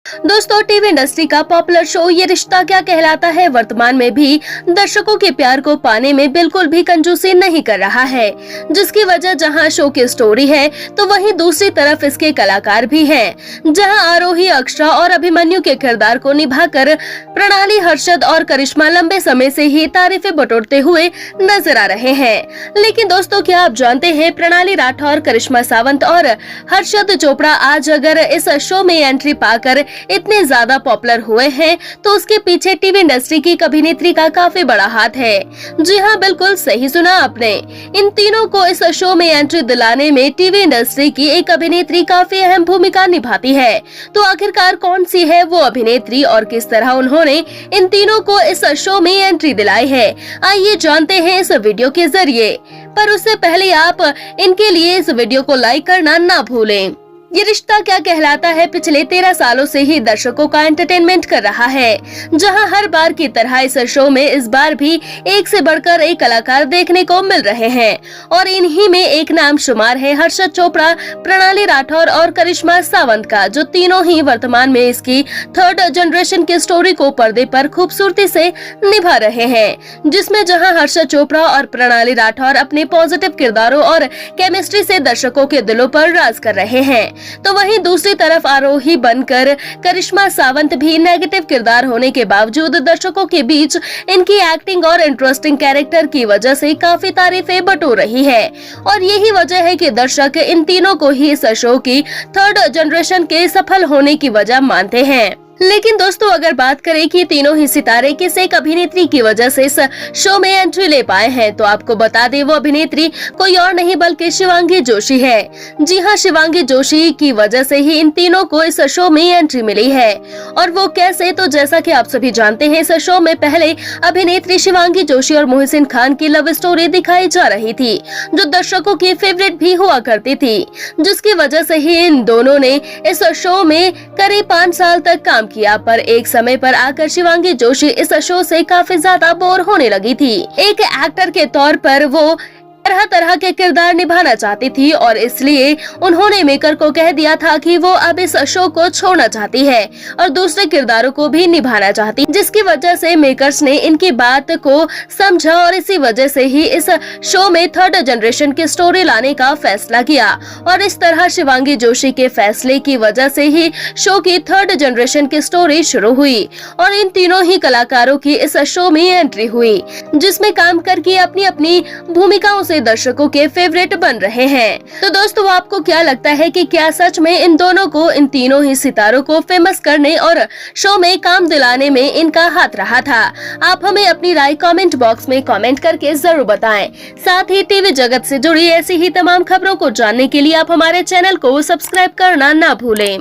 दोस्तों, TV industry का popular show ये रिश्ता क्या कहलाता है वर्तमान में भी दर्शकों के प्यार को पाने में बिल्कुल भी कंजूसी नहीं कर रहा है, जिसकी वजह जहां शो की स्टोरी है तो वहीं दूसरी तरफ इसके कलाकार भी हैं, जहां आरोही, अक्षरा और अभिमन्यु के किरदार को निभाकर प्रणाली, हर्षद और करिश्मा लंबे समय से ही तारीफें बटोरते हुए नजर आ रहे हैं। लेकिन दोस्तों, क्या आप जानते हैं प्रणाली राठौर, करिश्मा सावंत और हर्षद चोपड़ा आज अगर इस शो में एंट्री पाकर इतने ज्यादा पॉपुलर हुए हैं तो उसके पीछे टीवी इंडस्ट्री की एक अभिनेत्री का काफी बड़ा हाथ है। जी हाँ, बिल्कुल सही सुना आपने। इन तीनों को इस शो में एंट्री दिलाने में टीवी इंडस्ट्री की एक अभिनेत्री काफी अहम भूमिका निभाती है। तो आखिरकार कौन सी है वो अभिनेत्री और किस तरह उन्होंने इन तीनों को इस शो में एंट्री दिलाई है, आइए जानते हैं इस वीडियो के जरिए। पर उससे पहले आप इनके लिए इस वीडियो को लाइक करना ना भूलें। ये रिश्ता क्या कहलाता है पिछले 13 सालों से ही दर्शकों का एंटरटेनमेंट कर रहा है, जहां हर बार की तरह इस शो में इस बार भी एक से बढ़कर एक कलाकार देखने को मिल रहे हैं और इन्हीं में एक नाम शुमार है हर्षद चोपड़ा, प्रणाली राठौर और करिश्मा सावंत का, जो तीनों ही वर्तमान में इसकी थर्ड जनरेशन की स्टोरी को पर्दे पर खूबसूरती से निभा रहे हैं। जिसमें जहाँ हर्षद चोपड़ा और प्रणाली राठौर अपने पॉजिटिव किरदारों और केमिस्ट्री से दर्शकों के दिलों पर राज कर रहे हैं, तो वहीं दूसरी तरफ आरोही बनकर करिश्मा सावंत भी नेगेटिव किरदार होने के बावजूद दर्शकों के बीच इनकी एक्टिंग और इंटरेस्टिंग कैरेक्टर की वजह से काफी तारीफें बटोर रही है। और यही वजह है कि दर्शक इन तीनों को ही इस शो की थर्ड जनरेशन के सफल होने की वजह मानते हैं। लेकिन दोस्तों, अगर बात करें कि तीनों ही सितारे किस एक अभिनेत्री की वजह से इस शो में एंट्री ले पाए हैं, तो आपको बता दें वो अभिनेत्री कोई और नहीं बल्कि शिवांगी जोशी है। जी हाँ, शिवांगी जोशी की वजह से ही इन तीनों को इस शो में एंट्री मिली है। और वो कैसे, तो जैसा कि आप सभी जानते हैं, इस शो में पहले अभिनेत्री शिवांगी जोशी और मोहसिन खान की लव स्टोरी दिखाई जा रही थी, जो दर्शकों की फेवरेट भी हुआ करती थी, जिसकी वजह से ही इन दोनों ने इस शो में करीब 5 साल तक काम किया। पर एक समय पर आकर शिवांगी जोशी इस शो से काफी ज्यादा बोर होने लगी थी। एक एक्टर के तौर पर वो तरह तरह के किरदार निभाना चाहती थी और इसलिए उन्होंने मेकर को कह दिया था कि वो अब इस शो को छोड़ना चाहती है और दूसरे किरदारों को भी निभाना चाहती, जिसकी वजह से मेकर्स ने इनकी बात को समझा और इसी वजह से ही इस शो में थर्ड जनरेशन की स्टोरी लाने का फैसला किया। और इस तरह शिवांगी जोशी के फैसले की वजह से ही शो की थर्ड जनरेशन की स्टोरी शुरू हुई और इन तीनों ही कलाकारों की इस शो में एंट्री हुई, जिसमें काम करके अपनी अपनी भूमिकाओं से दर्शकों के फेवरेट बन रहे हैं। तो दोस्तों, आपको क्या लगता है कि क्या सच में इन दोनों को, इन तीनों ही सितारों को फेमस करने और शो में काम दिलाने में इनका हाथ रहा था? आप हमें अपनी राय कमेंट बॉक्स में कमेंट करके जरूर बताएं। साथ ही टीवी जगत से जुड़ी ऐसी ही तमाम खबरों को जानने के लिए आप हमारे चैनल को सब्सक्राइब करना ना भूलें।